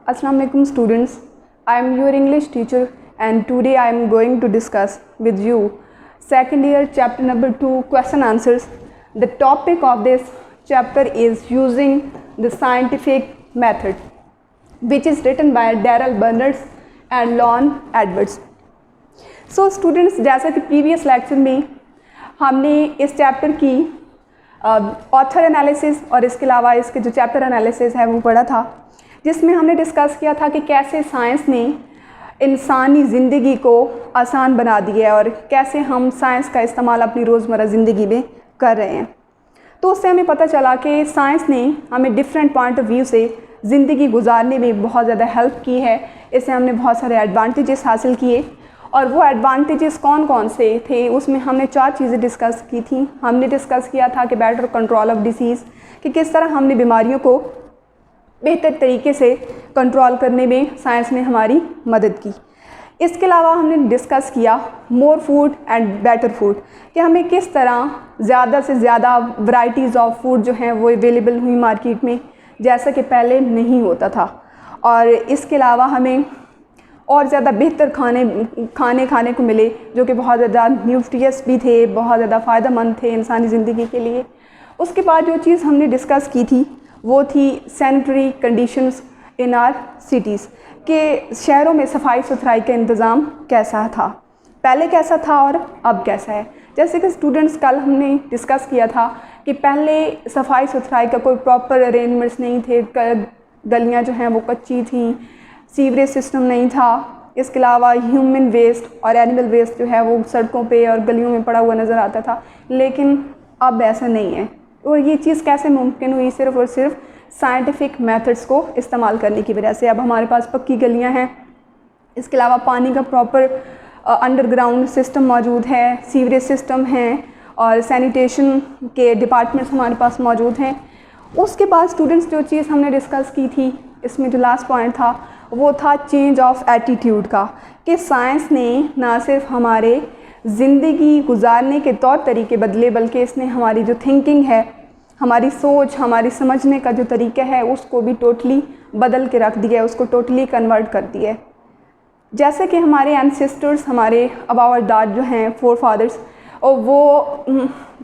Assalamu alaikum students. I am your English teacher and today I am going to discuss with you second year chapter number 2 question answers. The topic of this chapter is using the scientific method which is written by Darrell Bernards and Lon Edwards. So students, जैसा कि previous lecture में हमने इस chapter की author analysis और इसके अलावा इसके जो चैप्टर एनालिसिस है वो पढ़ा था, जिसमें हमने डिस्कस किया था कि कैसे साइंस ने इंसानी ज़िंदगी को आसान बना दिया है और कैसे हम साइंस का इस्तेमाल अपनी रोज़मर्रा ज़िंदगी में कर रहे हैं। तो उससे हमें पता चला कि साइंस ने हमें डिफरेंट पॉइंट ऑफ व्यू से ज़िंदगी गुजारने में बहुत ज़्यादा हेल्प की है। इससे हमने बहुत सारे एडवांटेजेस हासिल किए और वो एडवांटेजेस कौन कौन से थे उसमें हमने 4 चीज़ें डिस्कस की थी। हमने डिस्कस किया था कि बेटर कंट्रोल ऑफ डिसीज़, कि किस तरह हमने बीमारियों को बेहतर तरीके से कंट्रोल करने में साइंस ने हमारी मदद की। इसके अलावा हमने डिस्कस किया more food and better food, कि हमें किस तरह ज़्यादा से ज़्यादा वैरायटीज़ ऑफ फूड जो हैं वो अवेलेबल हुई मार्केट में, जैसा कि पहले नहीं होता था। और इसके अलावा हमें और ज़्यादा बेहतर खाने को मिले जो कि बहुत ज़्यादा न्यूट्रियस भी थे, बहुत ज़्यादा फ़ायदेमंद थे इंसानी ज़िंदगी के लिए। उसके बाद जो चीज़ हमने डिस्कस की थी वो थी sanitary conditions in are cities, के शहरों में सफाई सुथराई का इंतज़ाम कैसा था, पहले कैसा था और अब कैसा है। जैसे कि स्टूडेंट्स, कल हमने डिस्कस किया था कि पहले सफाई सुथराई का कोई प्रॉपर अरेंजमेंट्स नहीं थे, गलियाँ जो हैं वो कच्ची थी, सीवरेज सिस्टम नहीं था। इसके अलावा ह्यूमन वेस्ट और एनिमल वेस्ट जो है वो सड़कों पे और गलियों में पड़ा हुआ नज़र आता था, लेकिन अब ऐसा नहीं है। और ये चीज़ कैसे मुमकिन हुई? सिर्फ़ और सिर्फ साइंटिफिक मेथड्स को इस्तेमाल करने की वजह से। अब हमारे पास पक्की गलियां हैं, इसके अलावा पानी का प्रॉपर अंडरग्राउंड सिस्टम मौजूद है, सीवरेज सिस्टम हैं और सैनिटेशन के डिपार्टमेंट्स हमारे पास मौजूद हैं। उसके बाद स्टूडेंट्स, जो चीज़ हमने डिस्कस की थी इसमें जो लास्ट पॉइंट था वो था चेंज ऑफ एटीट्यूड का, कि साइंस ने ना सिर्फ हमारे ज़िंदगी गुजारने के तौर तरीके बदले, बल्कि इसने हमारी जो थिंकिंग है, हमारी सोच, हमारी समझने का जो तरीका है उसको भी टोटली बदल के रख दिया है, उसको टोटली कन्वर्ट कर दिया है। जैसे कि हमारे एंसेस्टर्स, हमारे अबावर दाद जो हैं, फोर फादर्स, और वो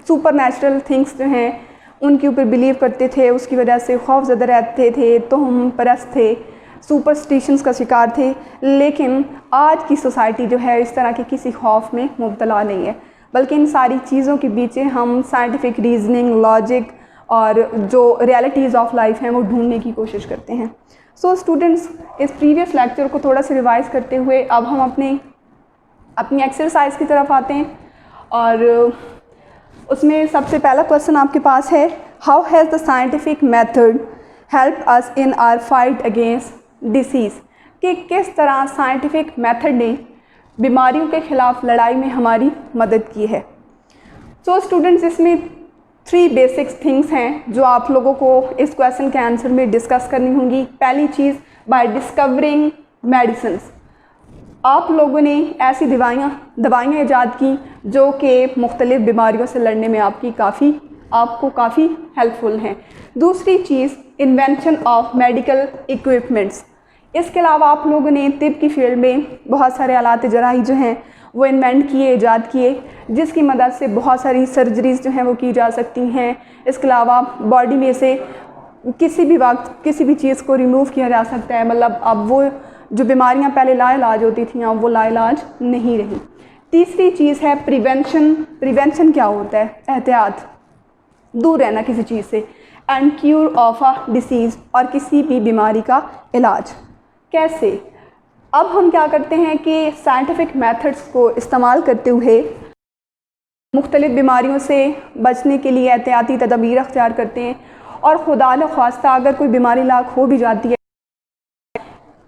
सुपर नेचुरल थिंग्स जो हैं उनके ऊपर बिलीव करते थे, उसकी वजह से खौफज़दा रहते थे, तो हम परस्त थे, सुपरस्टिशंस का शिकार थे। लेकिन आज की सोसाइटी जो है इस तरह के किसी खौफ में मुब्तला नहीं है, बल्कि इन सारी चीज़ों के पीछे हम साइंटिफिक रीजनिंग, लॉजिक और जो रियलिटीज़ ऑफ लाइफ हैं वो ढूंढने की कोशिश करते हैं। सो स्टूडेंट्स, इस प्रीवियस लेक्चर को थोड़ा सा रिवाइज़ करते हुए अब हम अपनी एक्सरसाइज की तरफ आते हैं। और उसमें सबसे पहला क्वेश्चन आपके पास है, how has the scientific method help us in our fight against disease, कि किस तरह साइंटिफिक मेथड ने बीमारियों के ख़िलाफ़ लड़ाई में हमारी मदद की है। सो स्टूडेंट्स, इसमें 3 बेसिक थिंग्स हैं जो आप लोगों को इस क्वेश्चन के आंसर में डिस्कस करनी होंगी। पहली चीज़, बाय डिस्कवरिंग मेडिसिन्स, आप लोगों ने ऐसी दवाइयाँ ईजाद की जो कि मुख्तलिफ़ बीमारियों से लड़ने में आपको काफ़ी हेल्पफुल हैं। दूसरी चीज़, इन्वेंशन ऑफ मेडिकल इक्विपमेंट्स, इसके अलावा आप लोगों ने तिब की फील्ड में बहुत सारे आलात जराही जो हैं वो इन्वेंट किए, ईजाद किए, जिसकी मदद से बहुत सारी सर्जरीज़ जो हैं वो की जा सकती हैं। इसके अलावा बॉडी में से किसी भी वक्त किसी भी चीज़ को रिमूव किया जा सकता है, मतलब अब वो जो बीमारियां पहले लाइलाज होती थी अब वो लाइलाज नहीं रही। तीसरी चीज़ है प्रिवेंशन। प्रिवेंशन क्या होता है? एहतियात, दूर रहना किसी चीज़ से। And cure of a disease, और किसी भी बीमारी का इलाज। कैसे? अब हम क्या करते हैं कि साइंटिफिक मेथड्स को इस्तेमाल करते हुए मुख्तलिफ़ बीमारियों से बचने के लिए एहतियाती तदबीर अख्तियार करते हैं, और खुदा न ख्वास्ता अगर कोई बीमारी लाक हो भी जाती है,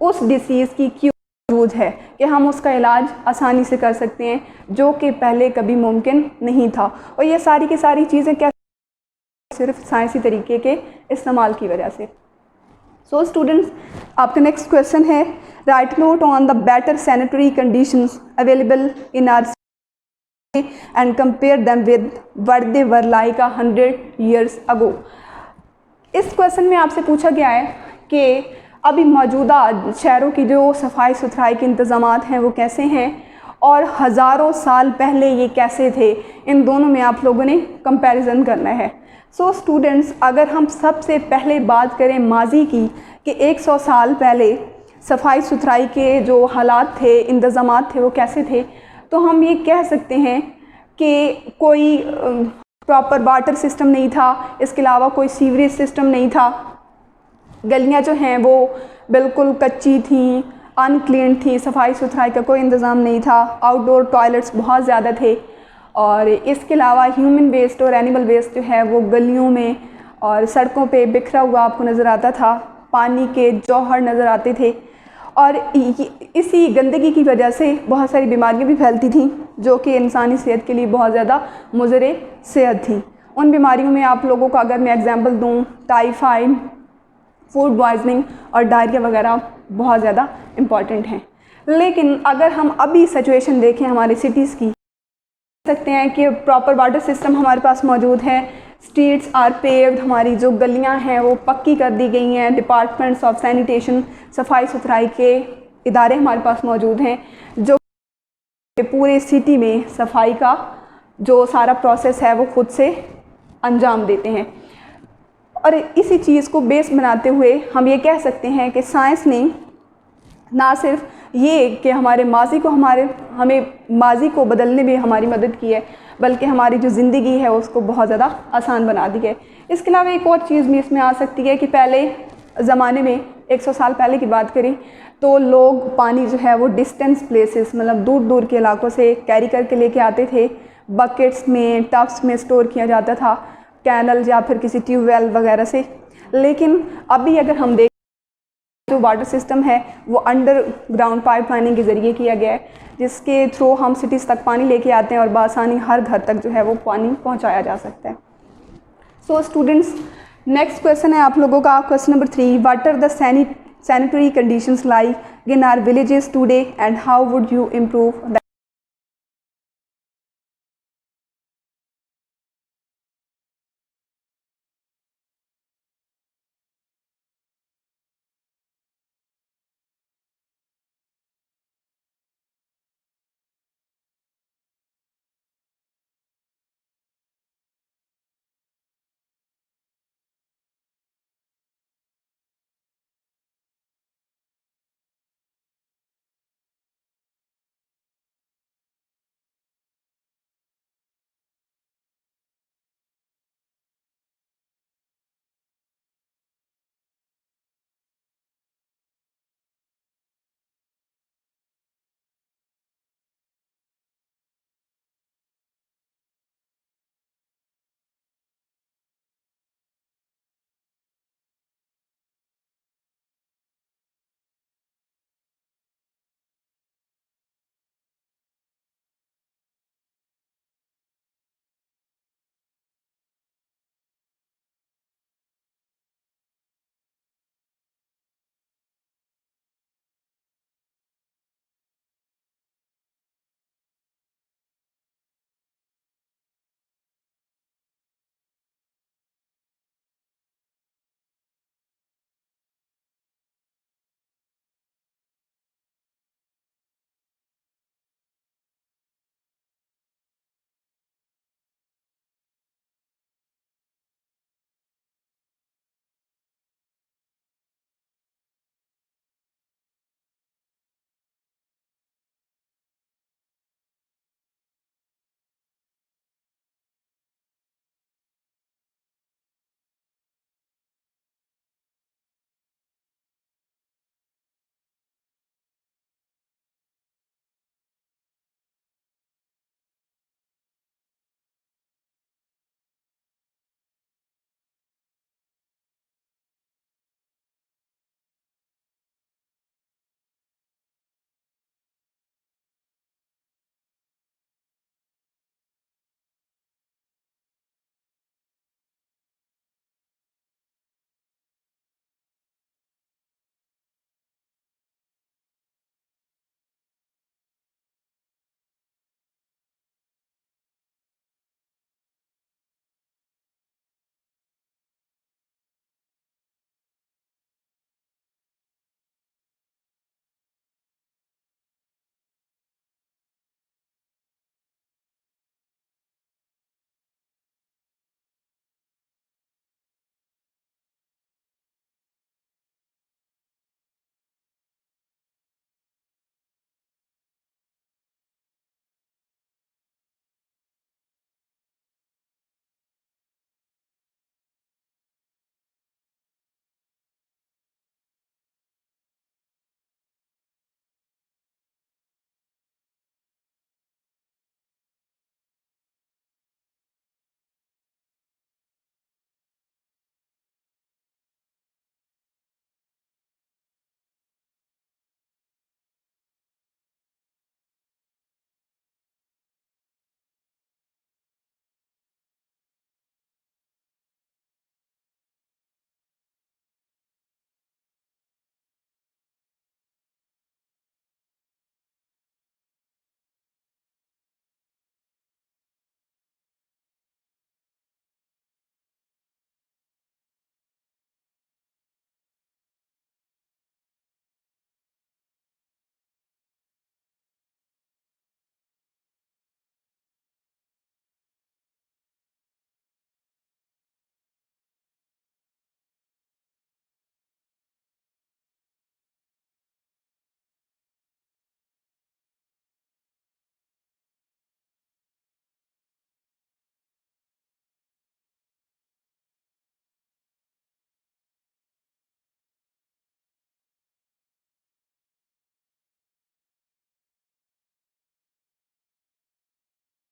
उस डिसीज़ की क्यूर मौजूद है कि हम उसका इलाज आसानी से कर सकते हैं, जो कि पहले कभी मुमकिन नहीं था। और ये सारी की सारी चीज़ें क्या सिर्फ साइंसी तरीके के इस्तेमाल की वजह से। सो स्टूडेंट्स, आपका नेक्स्ट क्वेश्चन है, write note on the better sanitary conditions available in our city and compare them with what they were like 100 years ago. इस क्वेश्चन में आपसे पूछा गया है कि अभी मौजूदा शहरों की जो सफाई सुथराई के इंतज़ामात हैं वो कैसे हैं और हज़ारों साल पहले ये कैसे थे, इन दोनों में आप लोगों ने कंपैरिजन करना है। सो स्टूडेंट्स, अगर हम सबसे पहले बात करें माजी की कि 100 साल पहले सफाई सुथराई के जो हालात थे, इंतज़ामात थे, वो कैसे थे, तो हम ये कह सकते हैं कि कोई प्रॉपर वाटर सिस्टम नहीं था, इसके अलावा कोई सीवरेज सिस्टम नहीं था, गलियां जो हैं वो बिल्कुल कच्ची थी, अनक्लीन थी, सफाई सुथराई का कोई इंतज़ाम नहीं था, आउटडोर टॉयलेट्स बहुत ज़्यादा थे, और इसके अलावा ह्यूमन वेस्ट और एनिमल वेस्ट जो है वो गलियों में और सड़कों पे बिखरा हुआ आपको नज़र आता था, पानी के जौहर नज़र आते थे, और इसी गंदगी की वजह से बहुत सारी बीमारियां भी फैलती थीं जो कि इंसानी सेहत के लिए बहुत ज़्यादा मुज़र सेहत थी। उन बीमारियों में आप लोगों को अगर मैं एग्जांपल दूं, टाइफाइड, फूड पॉइजनिंग और डायरिया वगैरह बहुत ज़्यादा इम्पॉर्टेंट हैं। लेकिन अगर हम अभी सिचुएशन देखें हमारी सिटीज़ की, सकते हैं कि प्रॉपर वाटर सिस्टम हमारे पास मौजूद है, स्ट्रीट्स आर पेव्ड, हमारी जो गलियां हैं वो पक्की कर दी गई हैं, डिपार्टमेंट्स ऑफ सैनिटेशन, सफाई सुथराई के इदारे हमारे पास मौजूद हैं जो पूरे सिटी में सफाई का जो सारा प्रोसेस है वो खुद से अंजाम देते हैं। और इसी चीज़ को बेस बनाते हुए हम ये कह सकते हैं कि साइंस ने ना सिर्फ ये कि हमें माजी को बदलने में हमारी मदद की है, बल्कि हमारी जो ज़िंदगी है उसको बहुत ज़्यादा आसान बना दी है। इसके अलावा एक और चीज़ भी इसमें आ सकती है कि पहले ज़माने में 100 साल पहले की बात करें तो लोग पानी जो है वो डिस्टेंस प्लेसेस, मतलब दूर दूर के इलाकों से कैरी करके लेके आते थे, बकेट्स में, टब्स में स्टोर किया जाता था, कैनल या फिर किसी ट्यूबवेल वगैरह से। लेकिन अभी अगर हम देखें जो वाटर सिस्टम है वो अंडरग्राउंड पाइपलाइनिंग के ज़रिए किया गया है, जिसके थ्रू हम सिटीज़ तक पानी लेके आते हैं और बासानी हर घर तक जो है वो पानी पहुंचाया जा सकता है। सो स्टूडेंट्स, नेक्स्ट क्वेश्चन है आप लोगों का, question number 3, what are the sanitary conditions like in our villages today and how would you improve that.